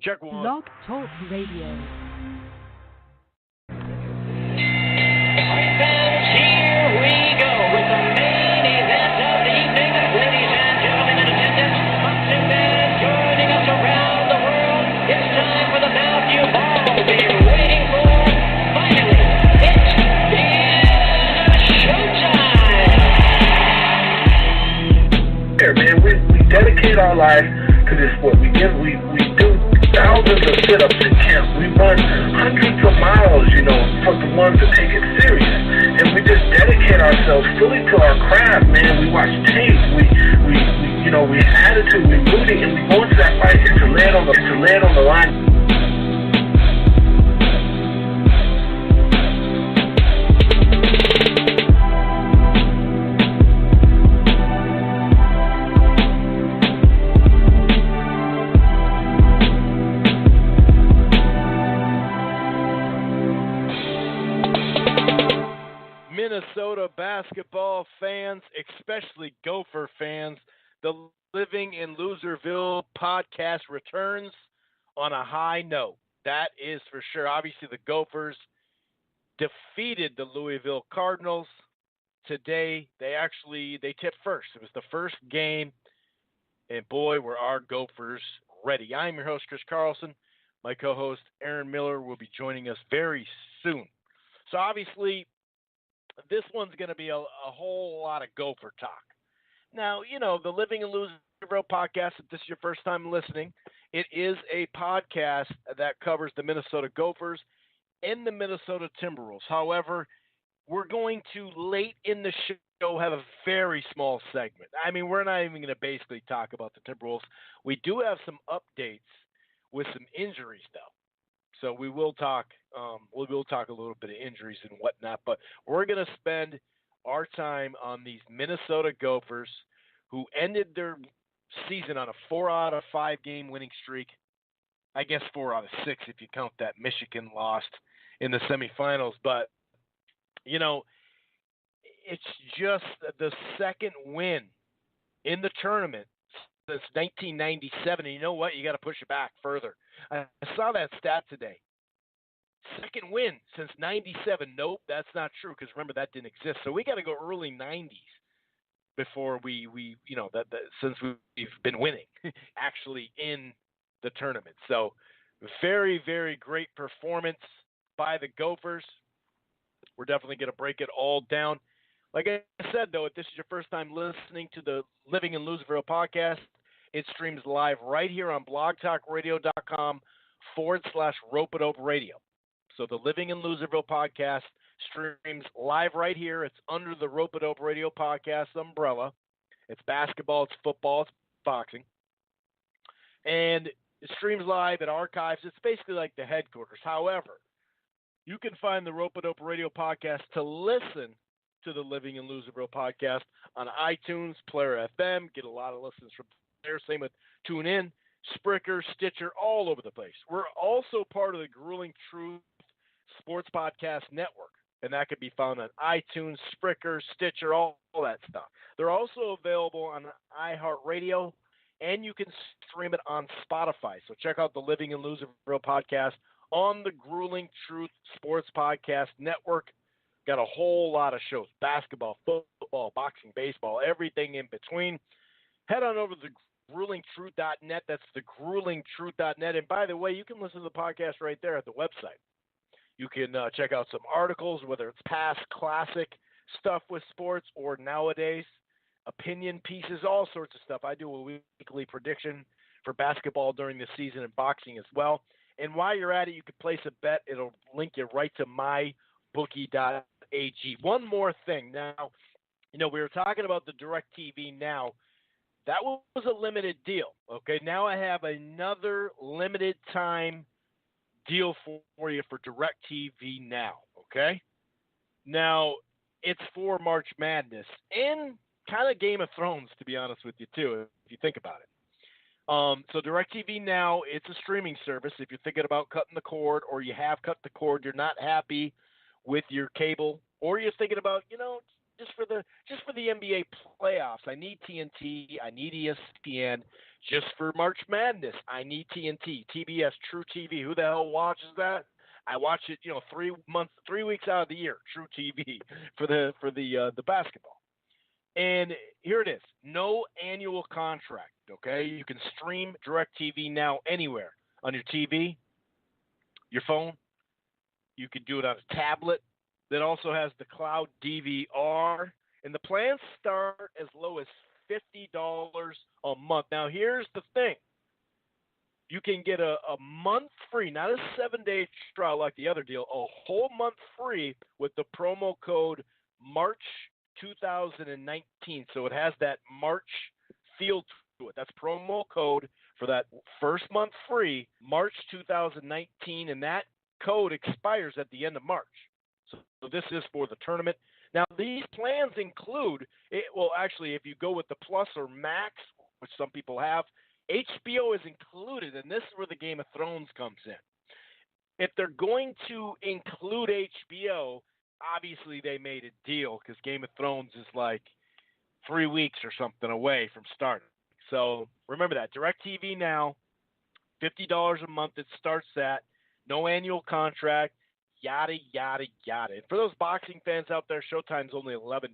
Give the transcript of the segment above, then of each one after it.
Check one. Blog Talk Radio. Here we go with the main event of the evening. Ladies and gentlemen in attendance, boxing fans joining us around the world. It's time for the bout you've all been waiting for. Finally, it is showtime. Here, man, we dedicate our life to this sport. We do thousands of sit-ups in camp. We run hundreds of miles, for the ones that take it serious. And we just dedicate ourselves fully to our craft, man. We watch tape. We have attitude. We rooting, and we go into that fight to lay it on the line. Minnesota basketball fans, especially Gopher fans, the Living in Loserville podcast returns on a high note. That is for sure. Obviously, the Gophers defeated the Louisville Cardinals today. They tipped first. It was the first game, and boy, were our Gophers ready. I'm your host, Chris Carlson. My co-host, Aaron Miller, will be joining us very soon. So obviously, this one's going to be a whole lot of Gopher talk. Now, the Living in Loserville podcast, if this is your first time listening, it is a podcast that covers the Minnesota Gophers and the Minnesota Timberwolves. However, we're going to, late in the show, have a very small segment. I mean, we're not even going to basically talk about the Timberwolves. We do have some updates with some injuries, though. So we will talk. We'll talk a little bit of injuries and whatnot, but we're going to spend our time on these Minnesota Gophers who ended their season on a 4 out of 5 game winning streak. I guess 4 out of 6 if you count that Michigan lost in the semifinals. But it's just the second win in the tournament since 1997. And you know what? You got to push it back further. I saw that stat today. Second win since 97. Nope, that's not true because remember that didn't exist. So we got to go early 90s before we since we've been winning actually in the tournament. So very, very great performance by the Gophers. We're definitely going to break it all down. Like I said, though, if this is your first time listening to the Living in Loserville podcast, it streams live right here on blogtalkradio.com/Rope-A-Dope Radio. So the Living in Loserville podcast streams live right here. It's under the Rope-A-Dope Radio podcast umbrella. It's basketball, it's football, it's boxing. And it streams live at archives. It's basically like the headquarters. However, you can find the Rope-A-Dope Radio podcast to listen to the Living in Loserville podcast on iTunes, Player FM. Get a lot of listens from there. Same with TuneIn, Spreaker, Stitcher, all over the place. We're also part of the Grueling Truth Sports Podcast Network, and that can be found on iTunes, Spreaker, Stitcher, all that stuff. They're also available on iHeartRadio, and you can stream it on Spotify. So check out the Living in Loserville podcast on the Grueling Truth Sports Podcast Network. Got a whole lot of shows, basketball, football, boxing, baseball, everything in between. Head on over to gruelingtruth.net. That's the gruelingtruth.net. And by the way, you can listen to the podcast right there at the website. You can check out some articles, whether it's past classic stuff with sports or nowadays opinion pieces, all sorts of stuff. I do a weekly prediction for basketball during the season and boxing as well. And while you're at it, you can place a bet. It'll link you right to mybookie.ag. One more thing. Now, we were talking about the DirecTV Now. That was a limited deal, okay? Now I have another limited time deal for you for DirecTV Now, okay? Now, it's for March Madness and kind of Game of Thrones, to be honest with you, too, if you think about it. So DirecTV Now, it's a streaming service. If you're thinking about cutting the cord or you have cut the cord, you're not happy with your cable, or you're thinking about, just for the NBA playoffs. I need TNT. I need ESPN. Just for March Madness, I need TNT, TBS, True TV. Who the hell watches that? I watch it, 3 weeks out of the year. True TV for the basketball. And here it is. No annual contract. Okay, you can stream DirecTV now anywhere on your TV, your phone. You can do it on a tablet that also has the cloud DVR. And the plans start as low as $50 a month. Now, here's the thing. You can get a month free, not a 7-day trial like the other deal, a whole month free with the promo code March 2019. So it has that March feel to it. That's promo code for that first month free, March 2019, and that code expires at the end of March. So this is for the tournament. Now, these plans include, actually, if you go with the Plus or Max, which some people have, HBO is included, and this is where the Game of Thrones comes in. If they're going to include HBO, obviously they made a deal because Game of Thrones is like 3 weeks or something away from starting. So remember that. DirecTV now, $50 a month it starts at, no annual contract, yada, yada, yada. And for those boxing fans out there, Showtime's only $11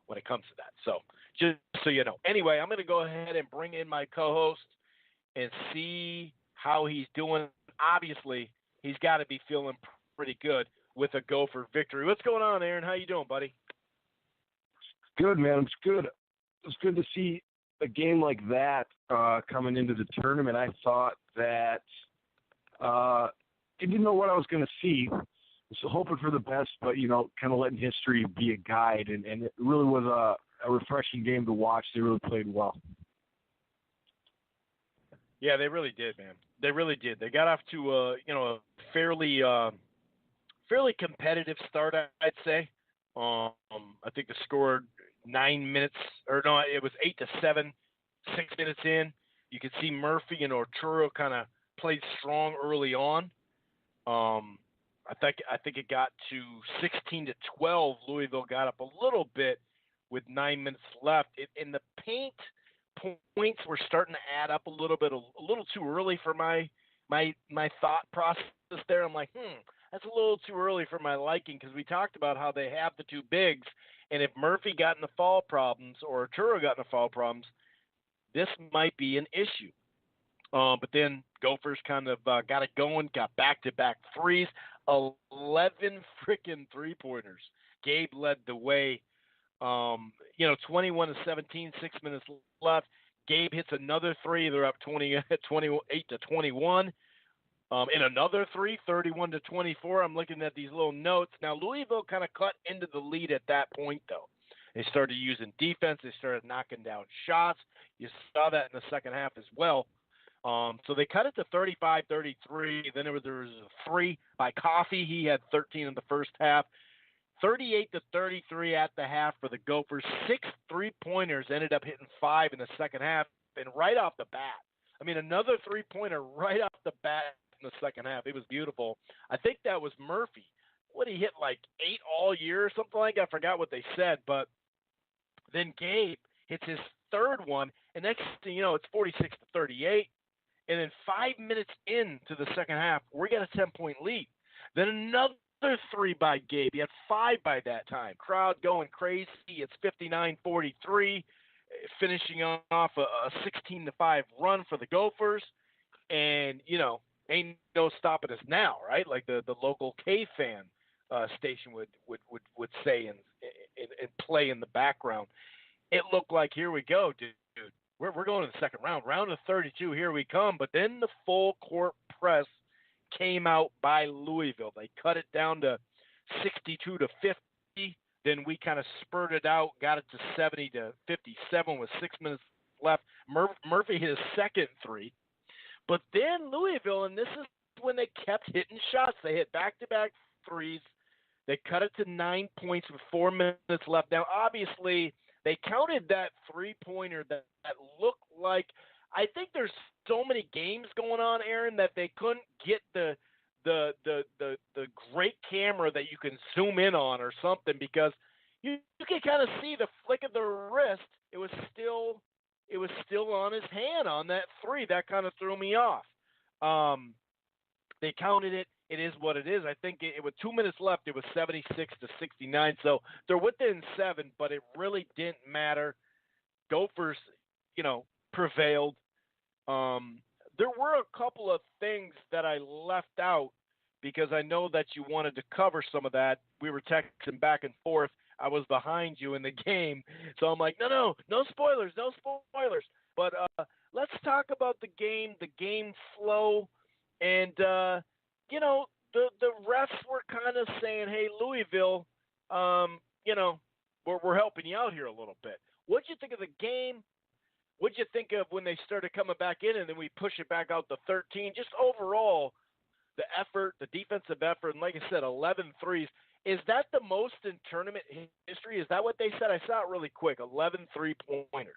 when it comes to that. So just so you know. Anyway, I'm going to go ahead and bring in my co-host and see how he's doing. Obviously, he's got to be feeling pretty good with a Gopher victory. What's going on, Aaron? How you doing, buddy? Good, man. It's good. It's good to see a game like that coming into the tournament. I thought that I didn't know what I was going to see. So hoping for the best, but, kind of letting history be a guide. And it really was a refreshing game to watch. They really played well. Yeah, they really did, man. They really did. They got off to a fairly competitive start, I'd say. I think they scored 9 minutes, or no, it was 8-7, 6 minutes in. You could see Murphy and Arturo kind of played strong early on. I think it got to 16-12. Louisville got up a little bit with 9 minutes left. In the paint, points were starting to add up a little too early for my thought process there. I'm like, that's a little too early for my liking, because we talked about how they have the two bigs, and if Murphy got into foul problems or Arturo got into foul problems, this might be an issue. But then Gophers kind of got it going, got back-to-back threes, 11 freaking three-pointers. Gabe led the way, 21-17, 6 minutes left. Gabe hits another three. They're up 28-21. In another three, 31-24. I'm looking at these little notes. Now, Louisville kind of cut into the lead at that point, though. They started using defense. They started knocking down shots. You saw that in the second half as well. So they cut it to 35-33. Then there was a three by Coffee. He had 13 in the first half. 38-33 at the half for the Gophers. 6 3-pointers, ended up hitting 5 in the second half. And right off the bat, another 3-pointer right off the bat in the second half. It was beautiful. I think that was Murphy. What, he hit like 8 all year or something like that? I forgot what they said. But then Gabe hits his third one, and next thing you know, it's 46-38. And then 5 minutes into the second half, we got a 10-point lead. Then another three by Gabe. He had 5 by that time. Crowd going crazy. It's 59-43, finishing off a 16-5 run for the Gophers. And, ain't no stopping us now, right? Like the local K-fan station would say and play in the background. It looked like, here we go, dude. We're going to the second round. Round of 32, here we come. But then the full court press came out by Louisville. They cut it down to 62-50. Then we kind of spurted out, got it to 70-57 with 6 minutes left. Murphy hit his second three. But then Louisville, and this is when they kept hitting shots. They hit back-to-back threes. They cut it to 9 points with 4 minutes left. Now, obviously, they counted that three-pointer that looked like – I think there's so many games going on, Aaron, that they couldn't get the great camera that you can zoom in on or something, because you could kind of see the flick of the wrist. It was still on his hand on that three. That kind of threw me off. They counted it. It is what it is. I think with 2 minutes left, it was 76-69. So they're within 7, but it really didn't matter. Gophers, prevailed. There were a couple of things that I left out because I know that you wanted to cover some of that. We were texting back and forth. I was behind you in the game. So I'm like, no spoilers, no spoilers. But let's talk about the game flow. And, the refs were kind of saying, hey, Louisville, we're helping you out here a little bit. What'd you think of the game? What'd you think of when they started coming back in and then we push it back out to 13? Just overall, the effort, the defensive effort, and like I said, 11 threes. Is that the most in tournament history? Is that what they said? I saw it really quick, 11 three-pointers.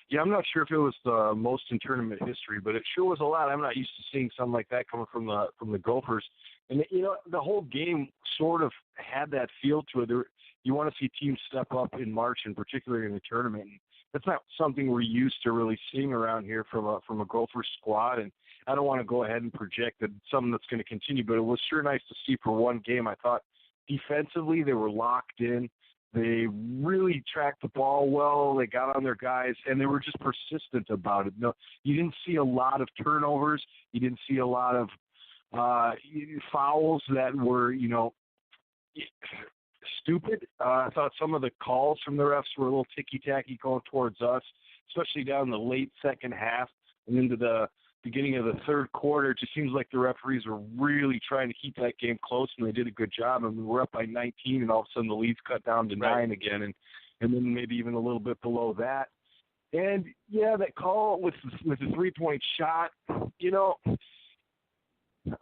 Yeah, I'm not sure if it was the most in tournament history, but it sure was a lot. I'm not used to seeing something like that coming from the Gophers. And, the whole game sort of had that feel to it. You want to see teams step up in March, and particularly in the tournament. And that's not something we're used to really seeing around here from a Gophers squad. And I don't want to go ahead and project that it's something that's going to continue, but it was sure nice to see for one game. I thought defensively they were locked in. They really tracked the ball well. They got on their guys, and they were just persistent about it. No, you didn't see a lot of turnovers. You didn't see a lot of fouls that were, stupid. I thought some of the calls from the refs were a little ticky-tacky going towards us, especially down in the late second half and into the beginning of the third quarter. It just seems like the referees were really trying to keep that game close, and they did a good job. And we were up by 19, and all of a sudden the lead's cut down to 9 again, and then maybe even a little bit below that. And, yeah, that call with the three-point shot,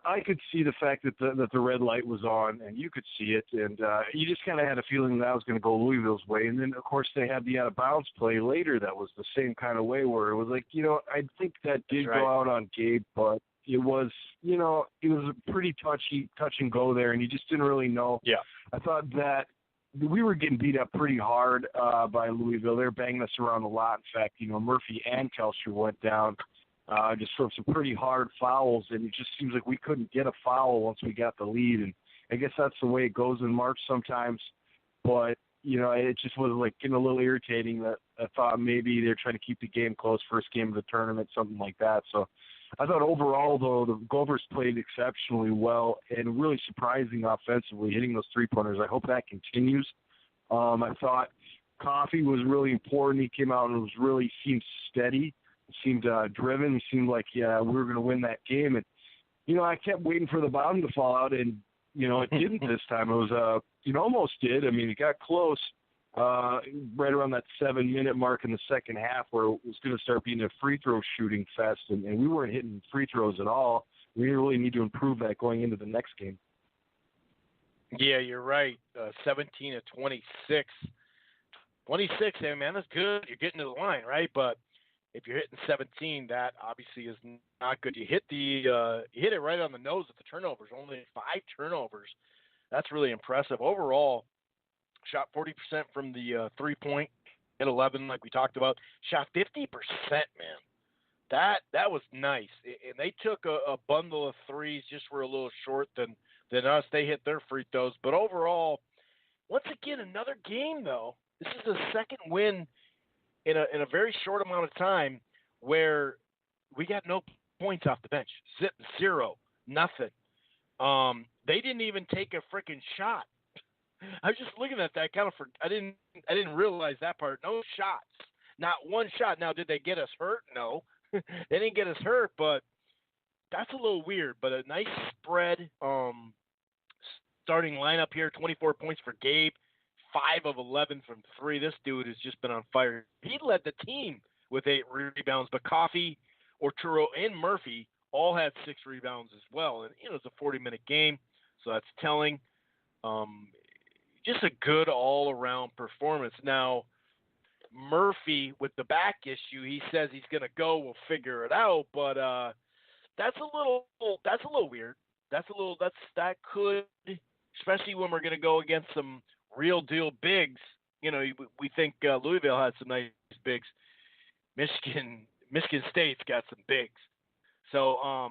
I could see the fact that the red light was on, and you could see it, and you just kind of had a feeling that was going to go Louisville's way. And then, of course, they had the out-of-bounds play later that was the same kind of way where it was like, I think that did go out on Gabe, but it was, it was a pretty touch and go there, and you just didn't really know. Yeah. I thought that we were getting beat up pretty hard by Louisville. They were banging us around a lot. In fact, Murphy and Kelcher went down. Just for some pretty hard fouls, and it just seems like we couldn't get a foul once we got the lead. And I guess that's the way it goes in March sometimes. But, it just was like getting a little irritating that I thought maybe they're trying to keep the game close, first game of the tournament, something like that. So I thought overall, though, the Gophers played exceptionally well and really surprising offensively, hitting those three-pointers. I hope that continues. I thought Coffey was really important. He came out and seemed steady. Seemed driven. He seemed like, we were going to win that game. And, I kept waiting for the bottom to fall out, and, it didn't this time. It was, almost did. I mean, it got close right around that 7-minute mark in the second half where it was going to start being a free throw shooting fest, and we weren't hitting free throws at all. We really need to improve that going into the next game. Yeah, you're right. 17 of 26. 26, hey, man, that's good. You're getting to the line, right? But if you're hitting 17, that obviously is not good. You hit it right on the nose with the turnovers. Only 5 turnovers. That's really impressive. Overall, shot 40% from the 3-point, hit 11 like we talked about. Shot 50%, man. That was nice. And they took a bundle of threes, just were a little short than us. They hit their free throws. But overall, once again, another game though. This is the second win in a very short amount of time where we got no points off the bench. 0, nothing. They didn't even take a freaking shot. I was just looking at that I didn't realize that part. No shots. Not one shot. Now, did they get us hurt? No. They didn't get us hurt, but that's a little weird. But a nice spread. Starting lineup here, 24 points for Gabe. 5 of 11 from 3. This dude has just been on fire. He led the team with 8 rebounds, but Coffey, Orturo, and Murphy all had 6 rebounds as well. And, it's a 40-minute game, so that's telling. Just a good all-around performance. Now, Murphy, with the back issue, he says he's going to go. We'll figure it out, but that's a little weird. That could especially when we're going to go against some real deal bigs. You know, we think Louisville had some nice bigs. Michigan State's got some bigs. So,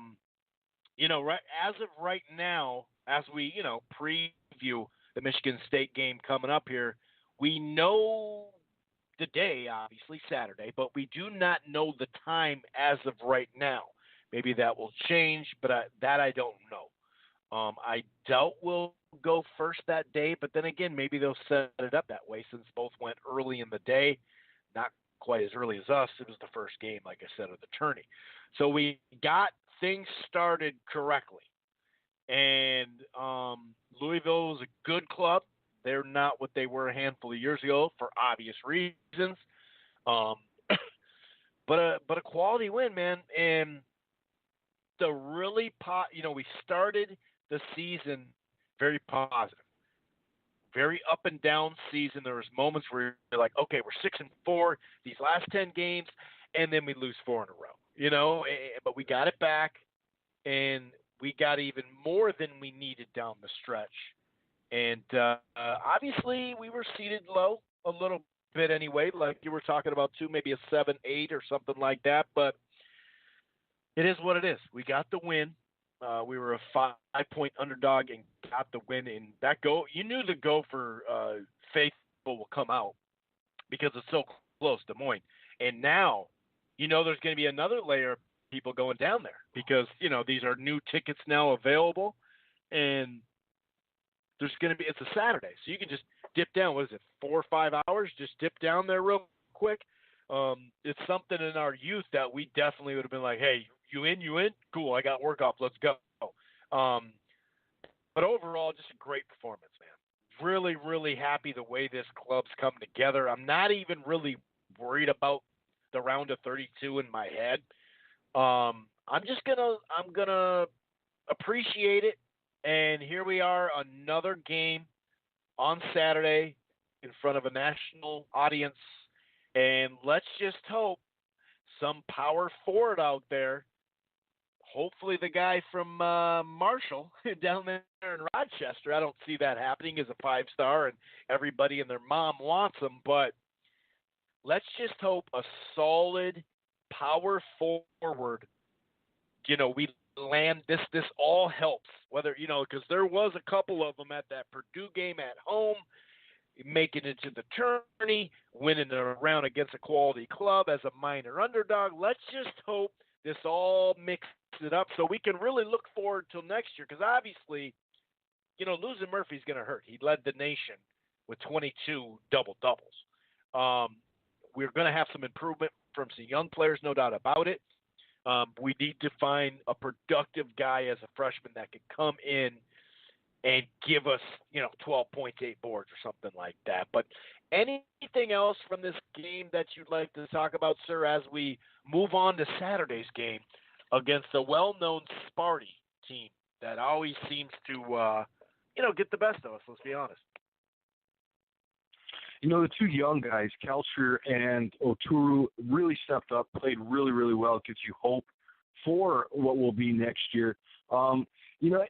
you know, right as of right now, as we, you know, preview the Michigan State game coming up here, we know the day, obviously Saturday, but we do not know the time as of right now. Maybe that will change, but that I don't know. I doubt we'll go first that day, but then again, maybe they'll set it up that way since both went early in the day, not quite as early as us. It was the first game, like I said, of the tourney. So we got things started correctly. And Louisville was a good club. They're not what they were a handful of years ago for obvious reasons. But a quality win, man. And the really we started the season very positive, very up and down season. There was moments where you're like, okay, we're 6-4 these last 10 games, and then we lose 4 in a row. You know, but we got it back, and we got even more than we needed down the stretch. And obviously, we were seated low a little bit anyway, like you were talking about too, maybe a 7-8 or something like that. But it is what it is. We got the win. We were a 5-point underdog and got the win. And you knew the Gopher faithful will come out because it's so close, Des Moines. And now, you know, there's going to be another layer of people going down there because, you know, these are new tickets now available. And there's going to be, it's a Saturday, so you can just dip down. What is it, 4 or 5 hours? Just dip down there real quick. It's something in our youth that we definitely would have been like, hey, you in? Cool, I got work off. Let's go. But overall, just a great performance, man. Really, really happy the way this club's come together. I'm not even really worried about the round of 32 in my head. I'm gonna appreciate it. And here we are, another game on Saturday in front of a national audience. And let's just hope some power forward out there, hopefully the guy from Marshall down there in Rochester. I don't see that happening as a 5-star, and everybody and their mom wants him. But let's just hope a solid power forward, you know, we land this all helps, whether, you know, because there was a couple of them at that Purdue game at home, making it to the tourney, winning a round against a quality club as a minor underdog. Let's just hope this all mixes it up so we can really look forward till next year, because obviously, you know, losing Murphy's going to hurt. He led the nation with 22 double-doubles. We're going to have some improvement from some young players, no doubt about it. We need to find a productive guy as a freshman that could come in and give us, you know, 12 points, 8 boards or something like that. But anything else from this game that you'd like to talk about, sir, as we move on to Saturday's game against a well-known Sparty team that always seems to, you know, get the best of us, let's be honest. You know, the two young guys, Kelcher and Oturu, really stepped up, played really, really well. It gives you hope for what will be next year. You know,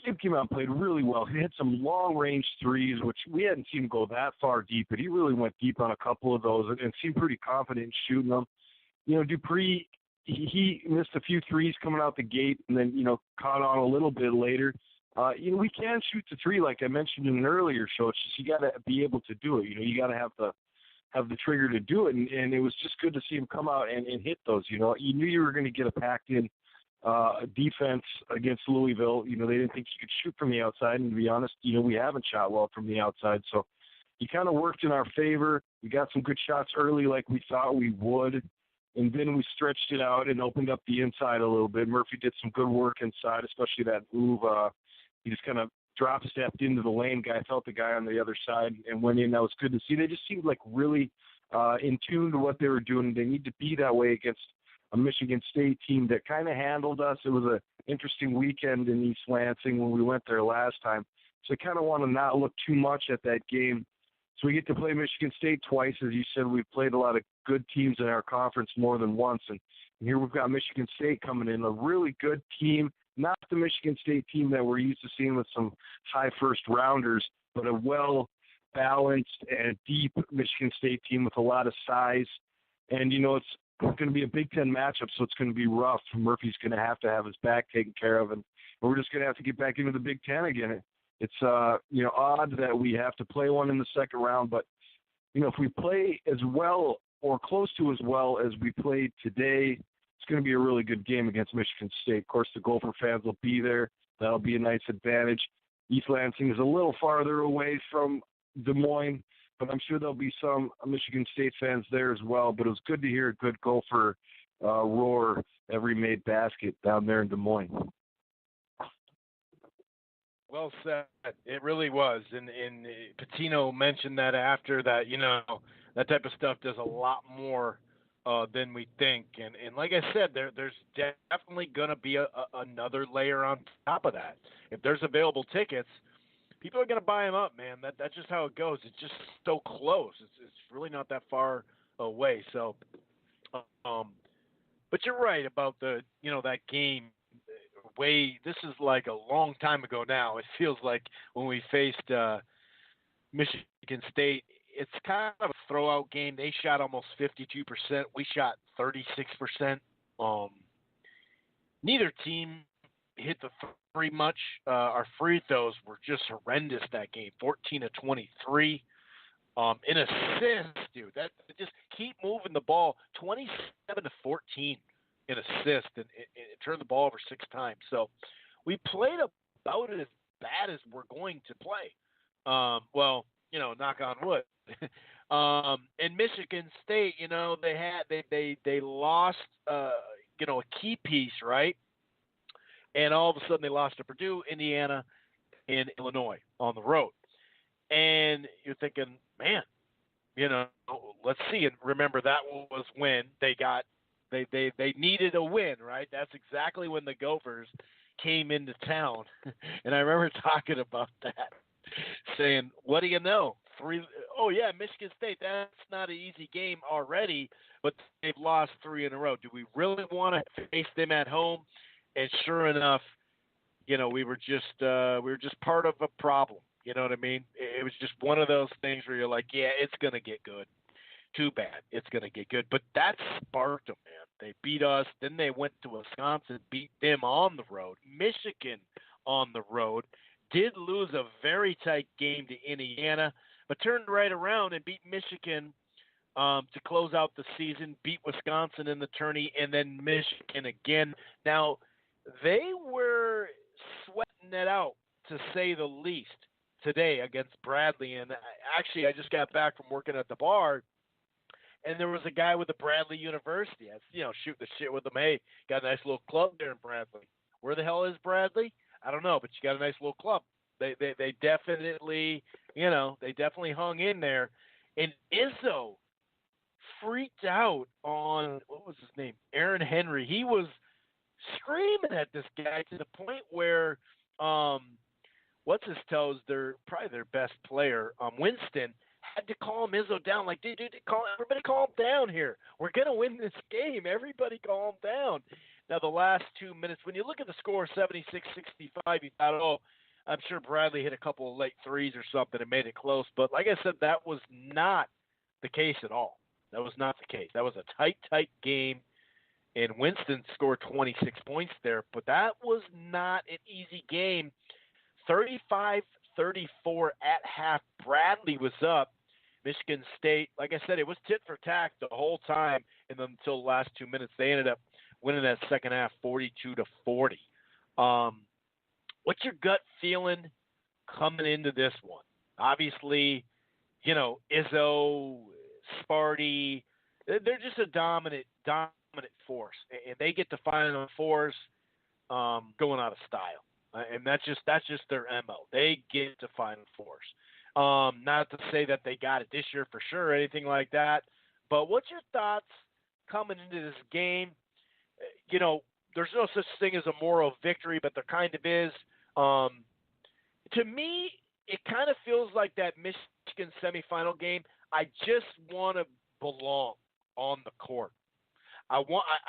Kip came out and played really well. He hit some long-range threes, which we hadn't seen him go that far deep, but he really went deep on a couple of those and seemed pretty confident in shooting them. You know, Dupree, he missed a few threes coming out the gate and then, you know, caught on a little bit later. You know, we can shoot the three, like I mentioned in an earlier show. It's just you got to be able to do it. You know, you got to have the trigger to do it, and it was just good to see him come out and hit those. You know, you knew you were going to get a packed-in defense against Louisville. You know, they didn't think you could shoot from the outside, and to be honest, you know, we haven't shot well from the outside. So he kind of worked in our favor. We got some good shots early like we thought we would, and then we stretched it out and opened up the inside a little bit. Murphy did some good work inside, especially that move. He just kind of drop-stepped into the lane. Guy felt the guy on the other side and went in. That was good to see. They just seemed like really in tune to what they were doing. They need to be that way against a Michigan State team that kind of handled us. It was an interesting weekend in East Lansing when we went there last time. So I kind of want to not look too much at that game. So we get to play Michigan State twice. As you said, we've played a lot of good teams in our conference more than once. And here we've got Michigan State coming in, a really good team not the Michigan State team that we're used to seeing with some high first rounders, but a well-balanced and deep Michigan State team with a lot of size. And, it's going to be a Big Ten matchup, so it's going to be rough. Murphy's going to have his back taken care of, and we're just going to have to get back into the Big Ten again. It's, odd that we have to play one in the second round, but, if we play as well or close to as well as we played today, it's going to be a really good game against Michigan State. Of course, the Gopher fans will be there. That'll be a nice advantage. East Lansing is a little farther away from Des Moines, but I'm sure there'll be some Michigan State fans there as well. But it was good to hear a good Gopher roar every made basket down there in Des Moines. Well said. It really was. And Patino mentioned that after that, that type of stuff does a lot more than we think. And like I said, there's definitely going to be another layer on top of that. If there's available tickets, people are going to buy them up, man. That's just how it goes. It's just so close. It's really not that far away. So, but you're right about that game. This is like a long time ago now. It feels like when we faced Michigan State, it's kind of a throwout game. They shot almost 52%. We shot 36%. Neither team hit the three much. Our free throws were just horrendous that game, 14 to 23. In assists, dude, that just keep moving the ball, 27 to 14 in assists, and turned the ball over 6 times. So we played about it as bad as we're going to play. Knock on wood. And Michigan State, they lost, a key piece, right? And all of a sudden they lost to Purdue, Indiana, and Illinois on the road. And you're thinking, man, let's see. And remember, that was when they needed a win, right? That's exactly when the Gophers came into town. And I remember talking about that, saying, what do you know? Michigan State, that's not an easy game already, but they've lost 3 in a row. Do we really want to face them at home? And sure enough, we were just part of a problem. You know what I mean? It was just one of those things where you're like, yeah, it's going to get good. Too bad. It's going to get good. But that sparked them, man. They beat us. Then they went to Wisconsin, beat them on the road. Michigan on the road. Did lose a very tight game to Indiana, but turned right around and beat Michigan to close out the season, beat Wisconsin in the tourney, and then Michigan again. Now, they were sweating it out, to say the least, today against Bradley. And actually, I just got back from working at the bar, and there was a guy with the Bradley University. I shoot the shit with him. Hey, got a nice little club there in Bradley. Where the hell is Bradley? I don't know, but you got a nice little club. They definitely, they definitely hung in there. And Izzo freaked out on, what was his name? Aaron Henry. He was screaming at this guy to the point where, what's his toes? Probably their best player, Winston, had to calm Izzo down. Like, dude, everybody calm down here. We're gonna win this game. Everybody calm down. Now, the last 2 minutes, when you look at the score, 76-65, you thought, I'm sure Bradley hit a couple of late threes or something and made it close. But like I said, that was not the case at all. That was not the case. That was a tight game, and Winston scored 26 points there. But that was not an easy game. 35-34 at half. Bradley was up. Michigan State, like I said, it was tit for tat the whole time, and then until the last 2 minutes, they ended up winning that second half 42-40. What's your gut feeling coming into this one? Obviously, Izzo, Sparty, they're just a dominant force, and they get the Final Fours going out of style, and that's just their MO. They get to Final Fours. Not to say that they got it this year for sure or anything like that, but what's your thoughts coming into this game? There's no such thing as a moral victory, but there kind of is. To me, it kind of feels like that Michigan semifinal game. I just want to belong on the court. I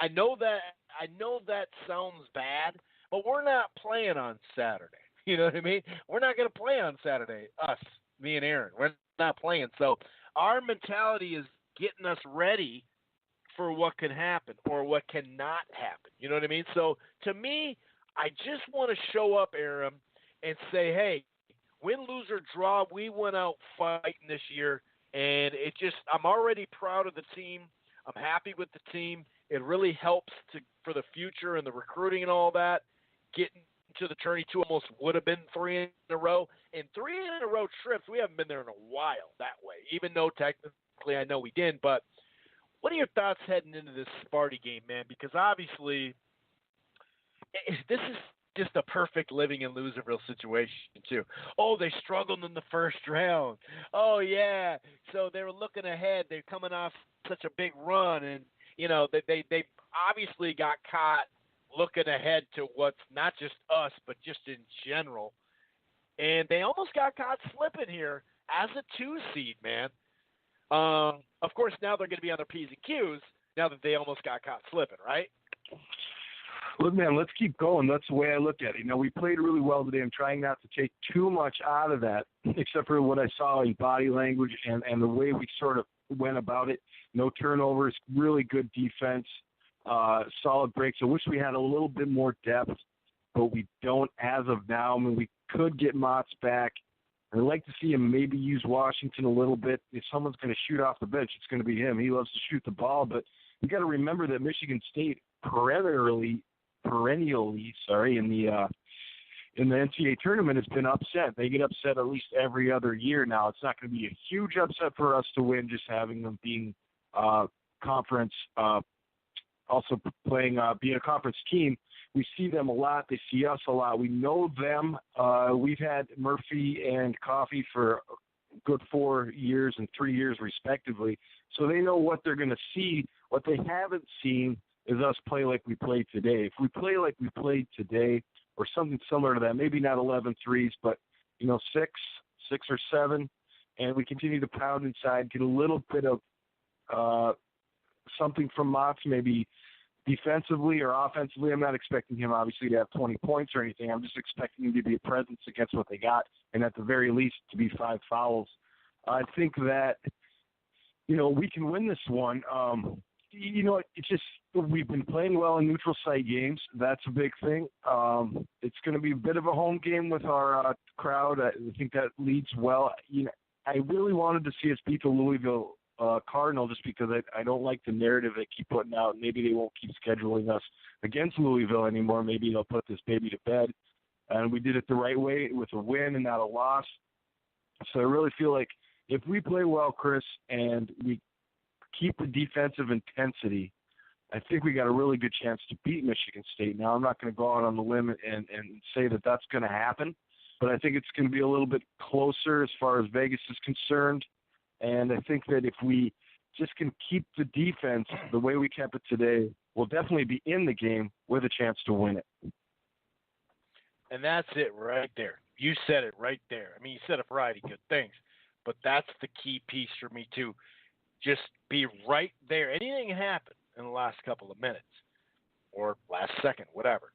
know that sounds bad, but we're not playing on Saturday. You know what I mean? We're not going to play on Saturday, me and Aaron. We're not playing. So our mentality is getting us ready for what can happen or what cannot happen. You know what I mean? So to me, I just want to show up, Aaron, and say, hey, win, lose, or draw, we went out fighting this year, and I'm already proud of the team. I'm happy with the team. It really helps for the future and the recruiting and all that. Getting to the tourney, 2 almost would have been 3 in a row. And 3 in a row trips, we haven't been there in a while that way, even though technically I know we did. But what are your thoughts heading into this Sparty game, man? Because obviously this is just a perfect living in Loserville situation, too. Oh, they struggled in the first round. Oh, yeah. So they were looking ahead. They're coming off such a big run. And, they obviously got caught looking ahead to what's not just us, but just in general. And they almost got caught slipping here as a 2 seed, man. Of course, now they're going to be on their P's and Q's now that they almost got caught slipping, right? Look, man, let's keep going. That's the way I look at it. We played really well today. I'm trying not to take too much out of that, except for what I saw in body language and the way we sort of went about it. No turnovers, really good defense, solid breaks. I wish we had a little bit more depth, but we don't as of now. I mean, we could get Mott's back. I'd like to see him maybe use Washington a little bit. If someone's going to shoot off the bench, it's going to be him. He loves to shoot the ball, but you got to remember that Michigan State perennially, in the NCAA tournament has been upset. They get upset at least every other year now. It's not going to be a huge upset for us to win, just having them being conference, also playing, being a conference team. We see them a lot. They see us a lot. We know them. We've had Murphy and Coffey for a good 4 years and 3 years respectively. So they know what they're going to see. What they haven't seen is us play like we played today. If we play like we played today or something similar to that, maybe not 11 threes, but, 6 or 7, and we continue to pound inside, get a little bit of something from Mott's, maybe defensively or offensively. I'm not expecting him, obviously, to have 20 points or anything. I'm just expecting him to be a presence against what they got, and at the very least to be 5 fouls. I think that, we can win this one. It's just we've been playing well in neutral site games. That's a big thing. It's going to be a bit of a home game with our crowd. I think that leads well. I really wanted to see us beat the Louisville Cardinal just because I don't like the narrative they keep putting out. Maybe they won't keep scheduling us against Louisville anymore. Maybe they'll put this baby to bed. And we did it the right way with a win and not a loss. So I really feel like if we play well, Chris, and we keep the defensive intensity, I think we got a really good chance to beat Michigan State. Now, I'm not going to go out on the limb and say that that's going to happen, but I think it's going to be a little bit closer as far as Vegas is concerned. And I think that if we just can keep the defense the way we kept it today, we'll definitely be in the game with a chance to win it. And that's it right there. You said it right there. I mean, you said a variety of good things, but that's the key piece for me, too. Just be right there. Anything can happen in the last couple of minutes or last second, whatever.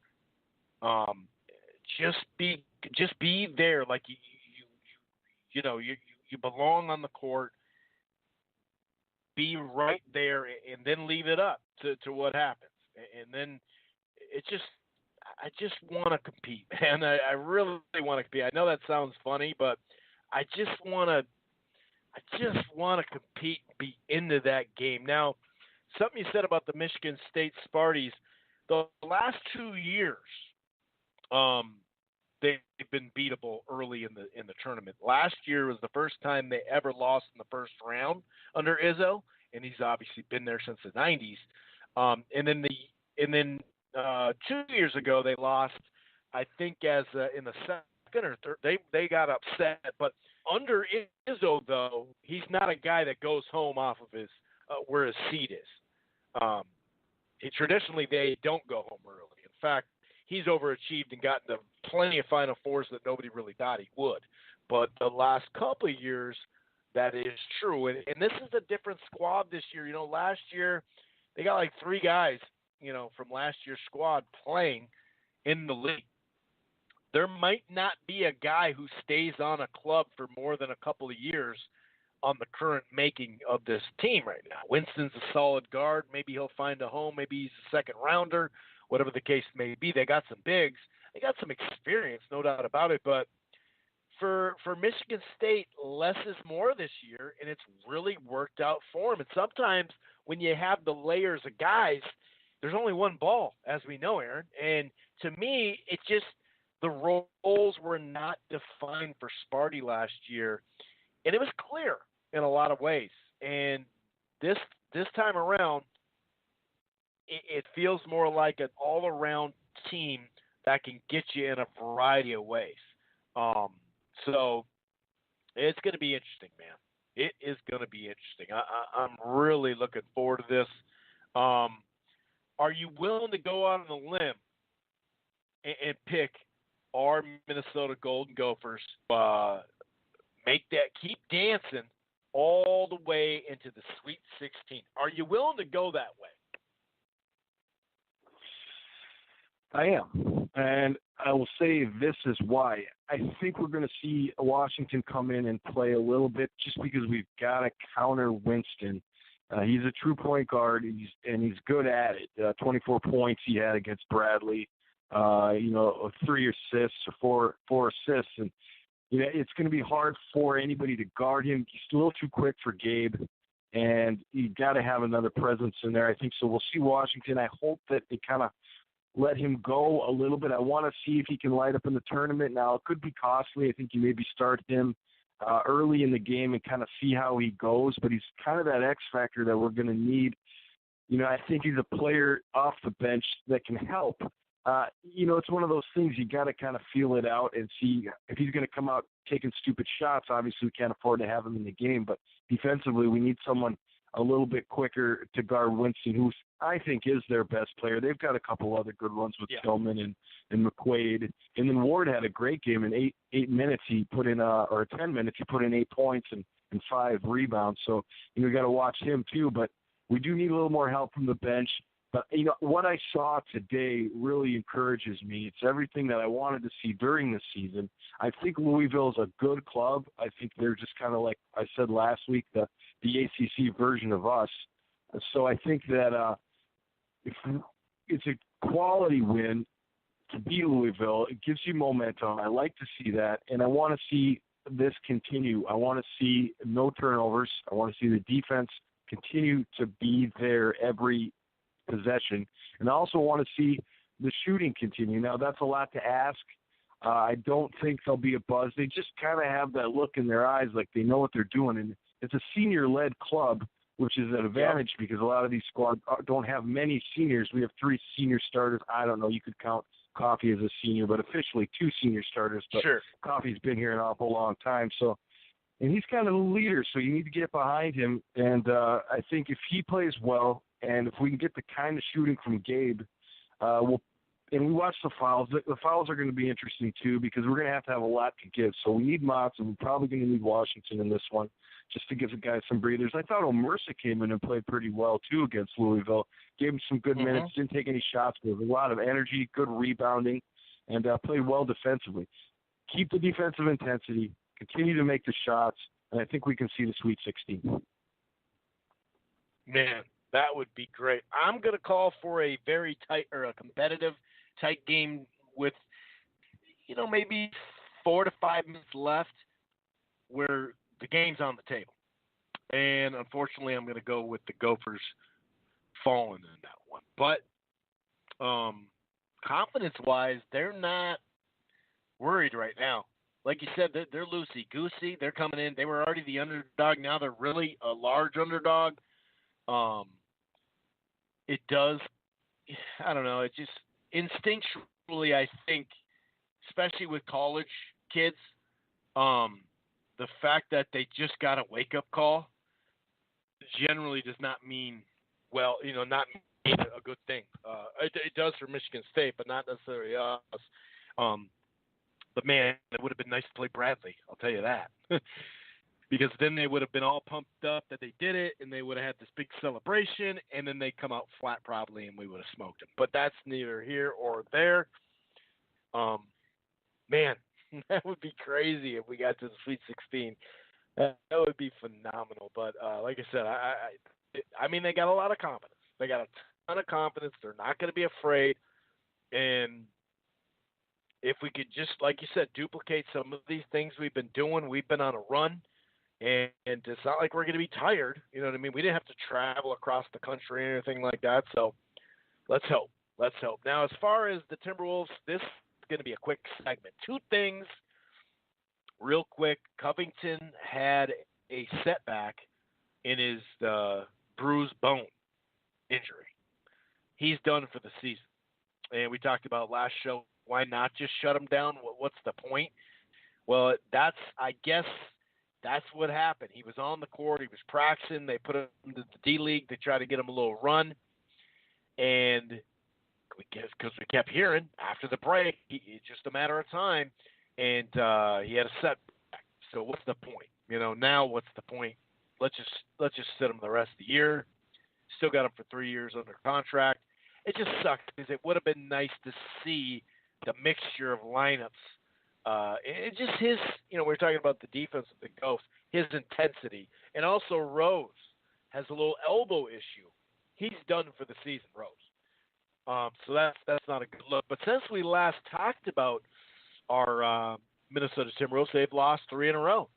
Just be there, like you belong on the court. Be right there, and then leave it up to what happens. And then I just want to compete, man. I really want to compete. I know that sounds funny, but I just want to compete and be into that game. Now, something you said about the Michigan State Sparties, the last 2 years, they've been beatable early in the tournament. Last year was the first time they ever lost in the first round under Izzo, and he's obviously been there since the 90s. And then 2 years ago they lost, I think, as in the second or third. They got upset, but under Izzo, though, he's not a guy that goes home off of his where his seat is. Traditionally, they don't go home early. In fact, he's overachieved and gotten to plenty of Final Fours that nobody really thought he would. But the last couple of years, that is true. And this is a different squad this year. Last year, they got like 3 guys, from last year's squad playing. in the league. There might not be a guy who stays on a club for more than a couple of years on the current making of this team right now. Winston's a solid guard. Maybe he'll find a home. Maybe he's a second rounder, whatever the case may be. They got some bigs. They got some experience, no doubt about it. But for Michigan State, less is more this year, and it's really worked out for them. And sometimes when you have the layers of guys, there's only one ball, as we know, Aaron. And to me, it's just the roles were not defined for Sparty last year, and it was clear in a lot of ways. And this time around, it feels more like an all-around team that can get you in a variety of ways. So it's going to be interesting, man. It is going to be interesting. I'm really looking forward to this. Are you willing to go out on a limb and pick our Minnesota Golden Gophers, keep dancing all the way into the Sweet 16? Are you willing to go that way? I am, and I will say this is why. I think we're going to see Washington come in and play a little bit just because we've got to counter Winston. He's a true point guard, and he's good at it. 24 points he had against Bradley, 3 assists or four assists, and it's going to be hard for anybody to guard him. He's a little too quick for Gabe, and you got to have another presence in there. I think so. We'll see Washington. I hope that they kind of let him go a little bit. I want to see if he can light up in the tournament. Now, it could be costly. I think you maybe start him early in the game and kind of see how he goes, but he's kind of that X factor that we're going to need. I think he's a player off the bench that can help. It's one of those things you got to kind of feel it out and see if he's going to come out taking stupid shots. Obviously, we can't afford to have him in the game, but defensively, we need someone a little bit quicker to guard Winston, who I think is their best player. They've got a couple other good ones with Tillman and McQuaid. And then Ward had a great game. In 8 minutes, he put in, or 10 minutes, he put in 8 points and 5 rebounds. So, we got to watch him too. But we do need a little more help from the bench. But, what I saw today really encourages me. It's everything that I wanted to see during the season. I think Louisville is a good club. I think they're just kind of like I said last week, the ACC version of us. So I think that if it's a quality win to beat Louisville, it gives you momentum. I like to see that, and I want to see this continue. I want to see no turnovers. I want to see the defense continue to be there every possession, and I also want to see the shooting continue. Now, that's a lot to ask. I don't think there'll be a buzz. They just kind of have that look in their eyes like they know what they're doing, and it's a senior-led club, which is an advantage because a lot of these squads don't have many seniors. We have 3 senior starters. I don't know. You could count Coffee as a senior, but officially 2 senior starters. But sure. Coffee's been here an awful long time, and he's kind of a leader, so you need to get behind him. And I think if he plays well, and if we can get the kind of shooting from Gabe, and we watch the fouls. The fouls are going to be interesting too because we're going to have a lot to give. So we need Motts, and we're probably going to need Washington in this one just to give the guys some breathers. I thought Omersa came in and played pretty well too against Louisville. Gave him some good minutes, didn't take any shots, but with a lot of energy, good rebounding, and played well defensively. Keep the defensive intensity, continue to make the shots, and I think we can see the Sweet 16. Man, that would be great. I'm going to call for a very tight or a competitive tight game with, maybe 4 to 5 minutes left where the game's on the table. And unfortunately, I'm going to go with the Gophers falling in that one. But confidence-wise, they're not worried right now. Like you said, they're loosey-goosey. They're coming in. They were already the underdog. Now they're really a large underdog. It does, I don't know, it just instinctually, I think, especially with college kids, the fact that they just got a wake-up call generally does not mean, not mean a good thing. It does for Michigan State, but not necessarily us. But, man, it would have been nice to play Bradley, I'll tell you that. Because then they would have been all pumped up that they did it, and they would have had this big celebration, and then they come out flat probably, and we would have smoked them. But that's neither here or there. Man, that would be crazy if we got to the Sweet 16. That would be phenomenal. But like I said, I mean, they got a lot of confidence. They got a ton of confidence. They're not going to be afraid. And if we could just, like you said, duplicate some of these things we've been doing, we've been on a run. And it's not like we're going to be tired. You know what I mean? We didn't have to travel across the country or anything like that. So let's hope. Let's hope. Now, as far as the Timberwolves, this is going to be a quick segment. Two things real quick. Covington had a setback in his bruised bone injury. He's done for the season. And we talked about last show, why not just shut him down? What's the point? Well, I guess that's what happened. He was on the court. He was practicing. They put him into the D-League to try to get him a little run. And because we kept hearing after the break, it's just a matter of time. And he had a setback. So what's the point? Now what's the point? Let's just sit him the rest of the year. Still got him for 3 years under contract. It just sucks because it would have been nice to see the mixture of lineups. It just his, we're talking about the defense of the Gophers, his intensity. And also Rose has a little elbow issue. He's done for the season, Rose. So that's not a good look. But since we last talked about our Minnesota Timberwolves, they've lost 3 in a row.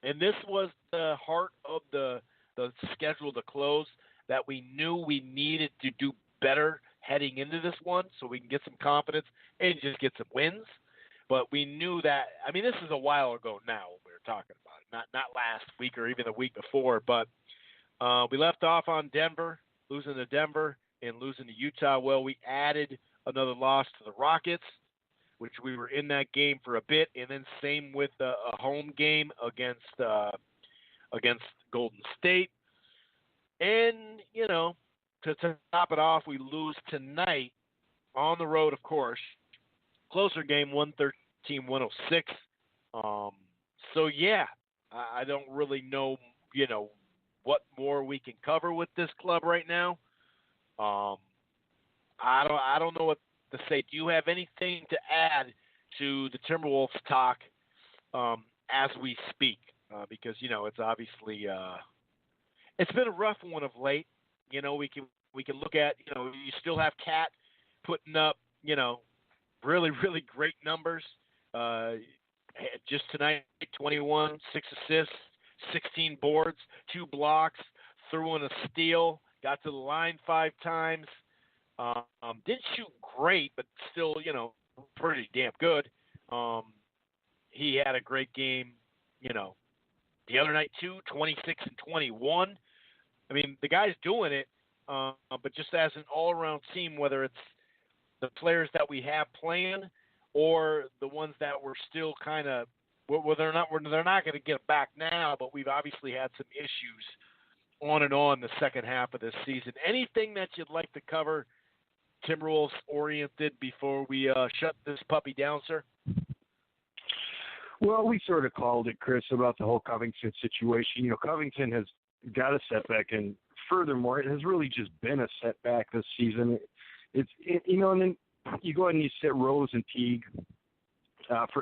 And this was the heart of the schedule to close that we knew we needed to do better heading into this one so we can get some confidence and just get some wins. But we knew that, this is a while ago now when we were talking about it, not last week or even the week before. But we left off on Denver, losing to Denver and losing to Utah. Well, we added another loss to the Rockets, which we were in that game for a bit. And then same with a home game against Golden State. And, to top it off, we lose tonight on the road, of course. Closer game, 113-106. So, yeah, I don't really know, what more we can cover with this club right now. I don't know what to say. Do you have anything to add to the Timberwolves talk as we speak? Because, it's obviously it's been a rough one of late. We can look at, you still have Cat putting up, really, really great numbers. Just tonight, 21, 6 assists, 16 boards, 2 blocks, threw in a steal, got to the line 5 times. Didn't shoot great, but still, pretty damn good. He had a great game, the other night too, 26 and 21. The guy's doing it, but just as an all-around team, whether it's the players that we have playing or the ones that we're still kind of, they're not going to get back now, but we've obviously had some issues on and on the second half of this season. Anything that you'd like to cover, Timberwolves oriented, before we shut this puppy down, sir? Well, we sort of called it, Chris, about the whole Covington situation. Covington has got a setback, and furthermore, it has really just been a setback this season. And then you go ahead and you sit Rose and Teague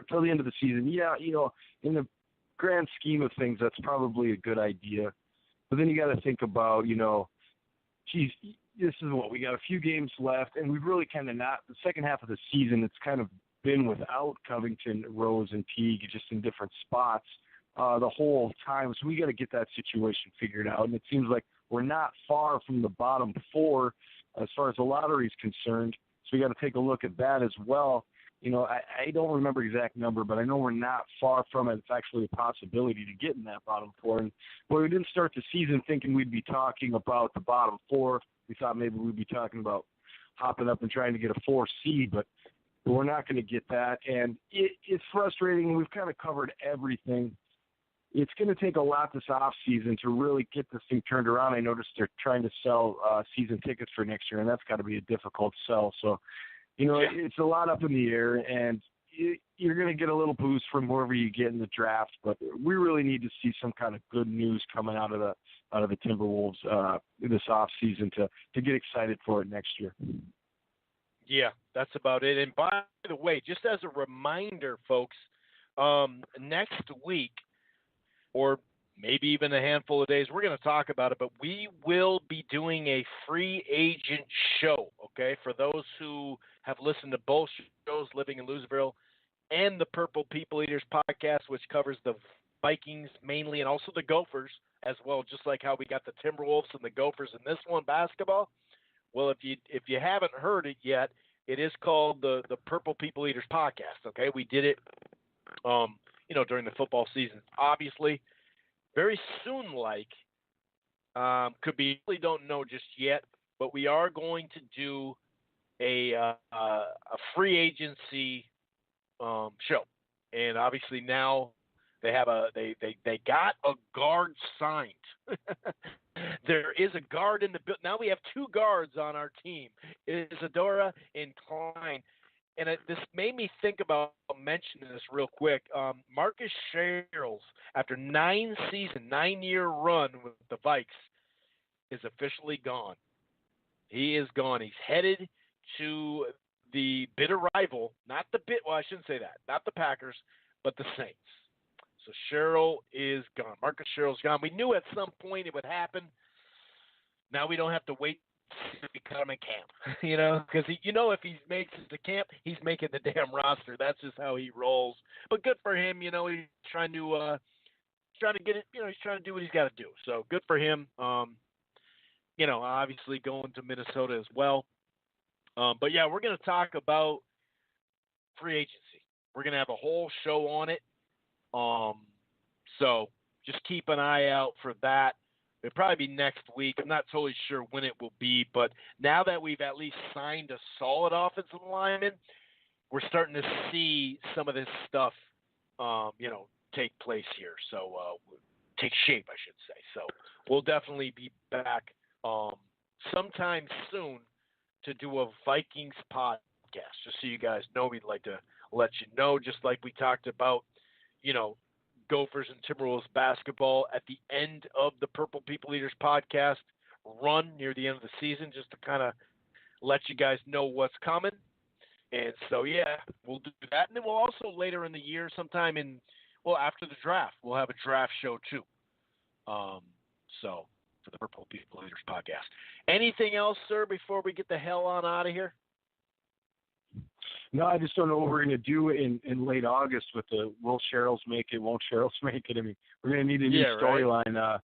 till the end of the season. Yeah, in the grand scheme of things, that's probably a good idea. But then you got to think about, this is what we got a few games left, and we've really kind of not the second half of the season. It's kind of been without Covington, Rose, and Teague, just in different spots the whole time. So we got to get that situation figured out. And it seems like we're not far from the bottom 4 as far as the lottery is concerned. So we got to take a look at that as well. I don't remember exact number, but I know we're not far from it. It's actually a possibility to get in that bottom 4. And we didn't start the season thinking we'd be talking about the bottom 4. We thought maybe we'd be talking about hopping up and trying to get a 4 seed, but we're not going to get that. And it's frustrating. We've kind of covered everything. It's going to take a lot this offseason to really get this thing turned around. I noticed they're trying to sell season tickets for next year, and that's got to be a difficult sell. So, it's a lot up in the air, and you're going to get a little boost from whoever you get in the draft. But we really need to see some kind of good news coming out of the Timberwolves this offseason to get excited for it next year. Yeah, that's about it. And by the the way, just as a reminder, folks, next week, or maybe even a handful of days, we're going to talk about it, but we will be doing a free agent show, okay, for those who have listened to both shows, Living in Louisville and the Purple People Eaters podcast, which covers the Vikings mainly and also the Gophers as well, just like how we got the Timberwolves and the Gophers in this one, basketball. Well, if you haven't heard it yet, it is called the Purple People Eaters podcast, okay? We did it, during the football season, obviously. Very soon, could be, really don't know just yet, but we are going to do a free agency show, and obviously now they have they got a guard signed. There is a guard in the – now we have two guards on our team, Isadora and Klein. And this made me think about mentioning this real quick. Marcus Sherrills, after 9-year run with the Vikes, is officially gone. He is gone. He's headed to the bitter rival, I shouldn't say that, not the Packers, but the Saints. So Sherrill is gone. Marcus Sherrill's gone. We knew at some point it would happen. Now we don't have to wait to become a camp, because if he makes it to camp, he's making the damn roster. That's just how he rolls. But good for him. He's trying to get it. He's trying to do what he's got to do. So good for him. Obviously going to Minnesota as well. But yeah, we're going to talk about free agency. We're going to have a whole show on it. So just keep an eye out for that. It'll probably be next week. I'm not totally sure when it will be, but now that we've at least signed a solid offensive lineman, we're starting to see some of this stuff, take place here. So, take shape, I should say. So we'll definitely be back sometime soon to do a Vikings podcast, just so you guys know. We'd like to let you know, just like we talked about, Gophers and Timberwolves basketball at the end of the Purple People Eaters podcast run near the end of the season, just to kind of let you guys know what's coming. And so, yeah, we'll do that. And then we'll also later in the year, sometime after the draft, we'll have a draft show too. So for the Purple People Eaters podcast. Anything else, sir, before we get the hell on out of here? No, I just don't know what we're going to do in late August with the will Sherrills make it, won't Sherrills make it. I mean, we're going to need a new storyline. Right.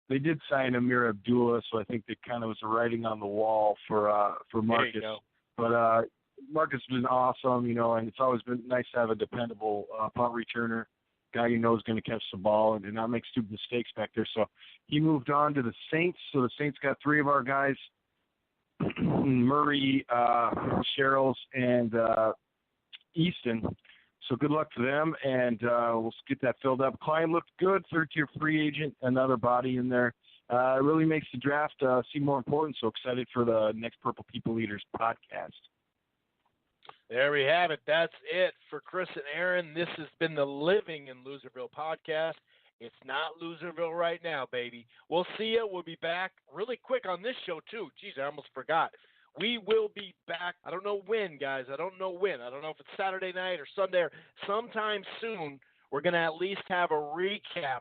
They did sign Amir Abdullah, so I think that kind of was the writing on the wall for Marcus. But Marcus has been awesome, and it's always been nice to have a dependable punt returner, guy you know is going to catch the ball and not make stupid mistakes back there. So he moved on to the Saints. So the Saints got three of our guys, Murray, Sherrills, and Easton. So good luck to them, and we'll get that filled up. Klein looked good, third-tier free agent, another body in there. It really makes the draft seem more important, so excited for the next Purple People Eaters podcast. There we have it. That's it for Chris and Aaron. This has been the Living in Loserville podcast. It's not Loserville right now, baby. We'll see you. We'll be back really quick on this show, too. Jeez, I almost forgot. We will be back. I don't know when, guys. I don't know when. I don't know if it's Saturday night or Sunday or sometime soon. We're going to at least have a recap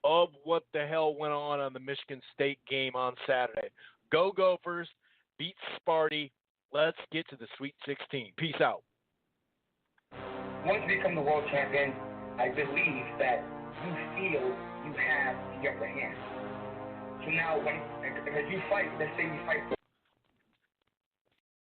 of what the hell went on the Michigan State game on Saturday. Go Gophers. Beat Sparty. Let's get to the Sweet 16. Peace out. Once you become the world champion, I believe that you feel you have the upper hand. So now, because you fight, let's say you fight